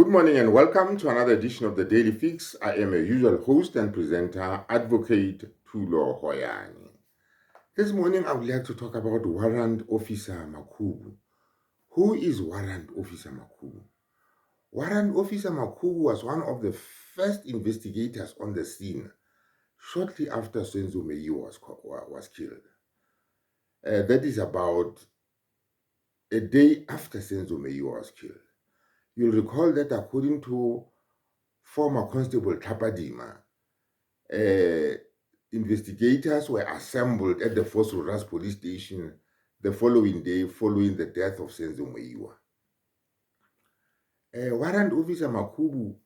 Good morning and welcome to another edition of the Daily Fix. I am your usual host and presenter, Advocate Tulo Hoyani. This morning I would like to talk about Warrant Officer Makhubo. Who is Warrant Officer Makhubo? Warrant Officer Makhubo was one of the first investigators on the scene shortly after Senzo Meyiwa was killed. That is about a day after Senzo Meyiwa was killed. You'll recall that according to former Constable Tapadima, investigators were assembled at the Ras police station the following day following the death of Senzo Meyiwa. Warrant Officer Makhubo,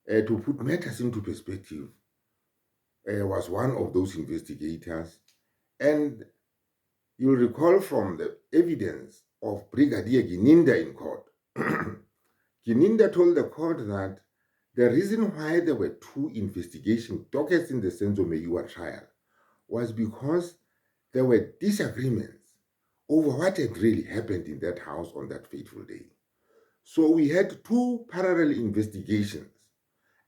to put matters into perspective, was one of those investigators. And you'll recall from the evidence of Brigadier Gininda in court, Gininda told the court that the reason why there were two investigation dockets in the Senzo Meyiwa trial was because there were disagreements over what had really happened in that house on that fateful day. So we had two parallel investigations,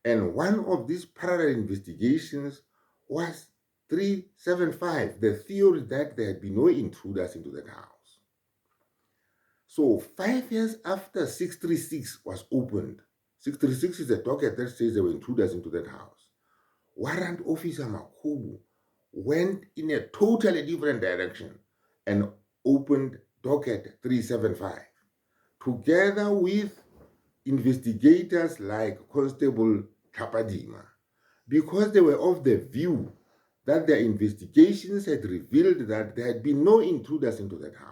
and one of these parallel investigations was 375, the theory that there had been no intruders into that house. So 5 years after 636 was opened, 636 is a docket that says there were intruders into that house, Warrant Officer Makhubo went in a totally different direction and opened docket 375 together with investigators like Constable Tapadima, because they were of the view that their investigations had revealed that there had been no intruders into that house.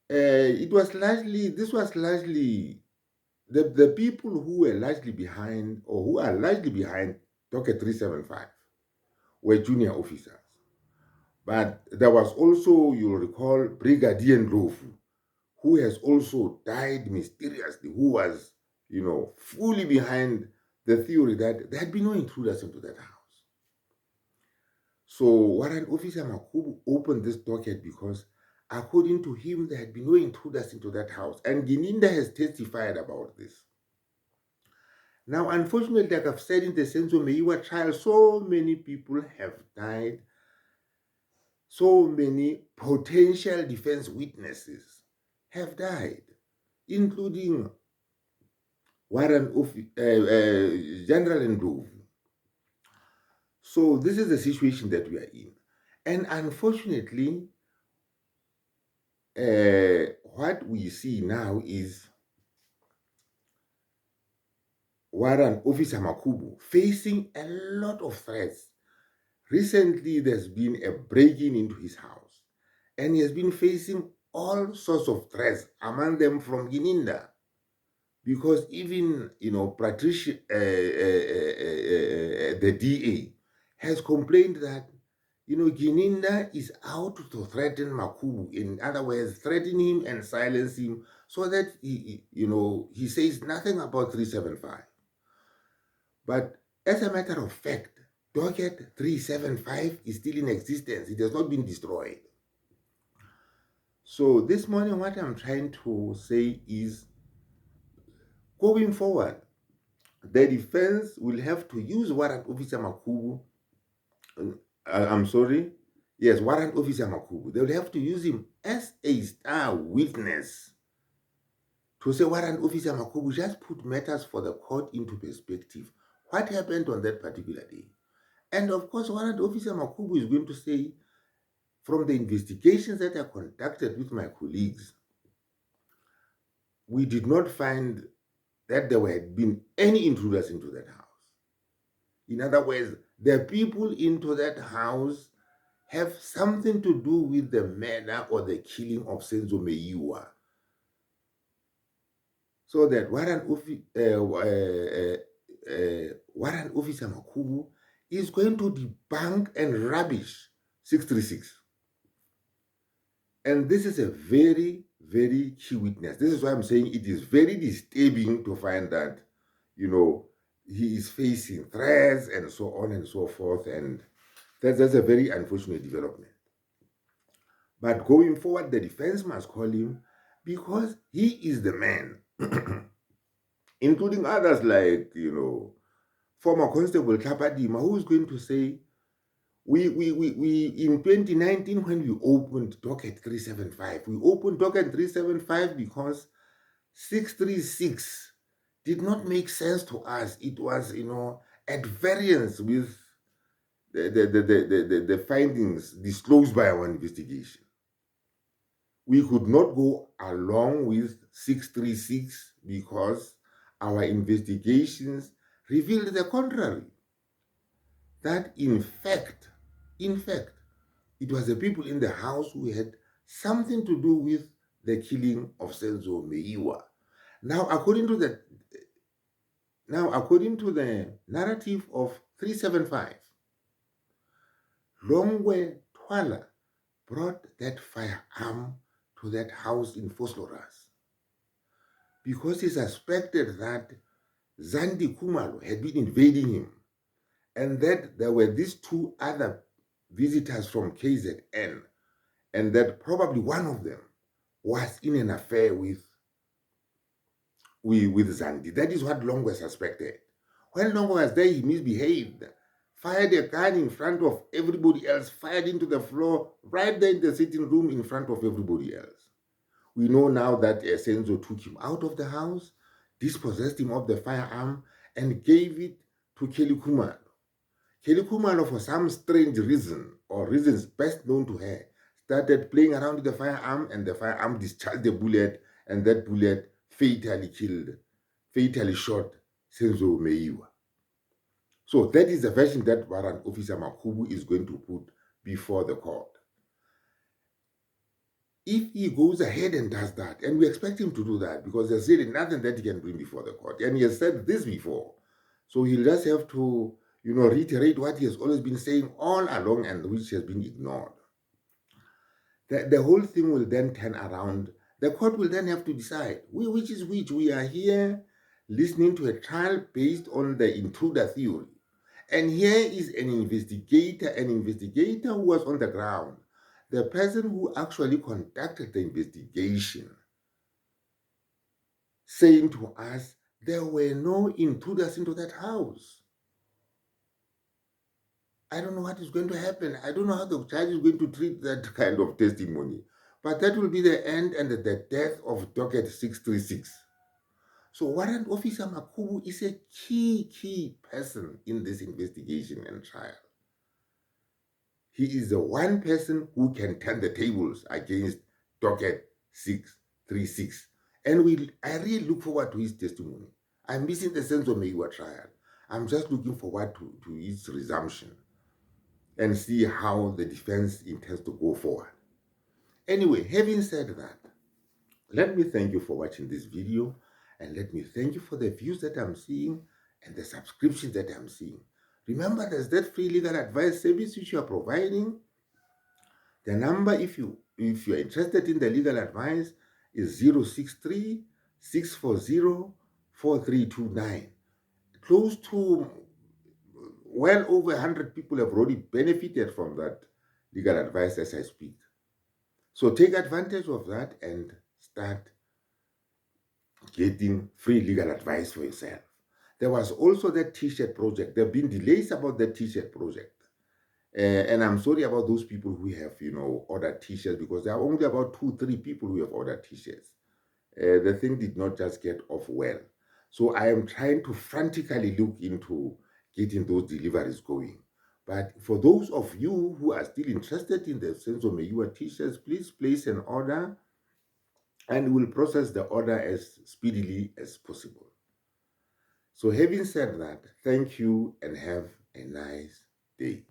This was largely the people who were largely behind, or who are largely behind docket 375 were junior officers. But there was also, you'll recall, Brigadier Ndlovu, who has also died mysteriously, who was, fully behind the theory that there had been no intruders into that house. So Warrant Officer Makhubo opened this docket because, according to him, there had been no intruders into that house. And Gininda has testified about this. Now, unfortunately, like I've said, in the Senzo Meyiwa trial, so many people have died. So many potential defense witnesses have died, including General Ndlovu. So this is the situation that we are in. And unfortunately, what we see now is Warrant Officer Makhubo facing a lot of threats. Recently, there's been a break-in into his house, and he has been facing all sorts of threats, among them from Gininda, because even, Patricia, the DA, has complained that, Gininda is out to threaten Makhubo. In other words, threaten him and silence him so that he says nothing about 375. But as a matter of fact, docket 375 is still in existence. It has not been destroyed. So this morning, what I'm trying to say is, going forward, the defense will have to use Warrant Officer Makhubo. Warrant Officer Makhubo. They will have to use him as a star witness to say, Warrant Officer Makhubo, just put matters for the court into perspective. What happened on that particular day? And of course, Warrant Officer Makhubo is going to say, from the investigations that are conducted with my colleagues, we did not find that there had been any intruders into that house. In other words, the people into that house have something to do with the murder or the killing of Senzo Meyiwa. So that Warrant Officer Makhubo is going to debunk and rubbish 636. And this is a very, very key witness. This is why I'm saying it is very disturbing to find that, he is facing threats and so on and so forth. And that's a very unfortunate development. But going forward, the defense must call him because he is the man, including others like, former Constable Tapadima, who is going to say, we in 2019, when we opened docket 375, we opened docket 375 because 636 did not make sense to us. It was, at variance with the findings disclosed by our investigation. We could not go along with 636 because our investigations revealed the contrary. That in fact, it was the people in the house who had something to do with the killing of Senzo Meyiwa. Now, according to the narrative of 375, Longwe Twala brought that firearm to that house in Fosloras because he suspected that Zandi Kumalo had been invading him, and that there were these two other visitors from KZN, and that probably one of them was in an affair with Zandi. That is what Longwe suspected. When Longwe was there, he misbehaved, fired a gun in front of everybody else, fired into the floor, right there in the sitting room in front of everybody else. We know now that Senzo took him out of the house, dispossessed him of the firearm, and gave it to Kelly Kumalo. Kelly Kumalo, for some strange reason, or reasons best known to her, started playing around with the firearm, and the firearm discharged the bullet, and that bullet fatally shot Senzo Meyiwa. So that is the version that Warrant Officer Makhubo is going to put before the court. If he goes ahead and does that, and we expect him to do that because there's really nothing that he can bring before the court, and he has said this before, so he'll just have to, reiterate what he has always been saying all along and which has been ignored. The whole thing will then turn around. The court will then have to decide which is which. We are here listening to a trial based on the intruder theory. And here is an investigator who was on the ground, the person who actually conducted the investigation, saying to us there were no intruders into that house. I don't know what is going to happen. I don't know how the judge is going to treat that kind of testimony. But that will be the end and the death of docket 636. So Warrant Officer Makhubo is a key person in this investigation and trial. He is the one person who can turn the tables against docket 636. And I really look forward to his testimony. I'm missing the Senzo Meyiwa trial. I'm just looking forward to its resumption and see how the defense intends to go forward. Anyway, having said that, let me thank you for watching this video, and let me thank you for the views that I'm seeing and the subscriptions that I'm seeing. Remember, there's that free legal advice service which you are providing. The number, if you're interested in the legal advice, is 063-640-4329. Close to well over 100 people have already benefited from that legal advice as I speak. So take advantage of that and start getting free legal advice for yourself. There was also that t-shirt project. There have been delays about that t-shirt project. And I'm sorry about those people who have, ordered t-shirts, because there are only about 2-3 people who have ordered t-shirts. The thing did not just get off well. So I am trying to frantically look into getting those deliveries going. But for those of you who are still interested in the Senzo Meyiwa t-shirts, please place an order, and we'll process the order as speedily as possible. So having said that, thank you and have a nice day.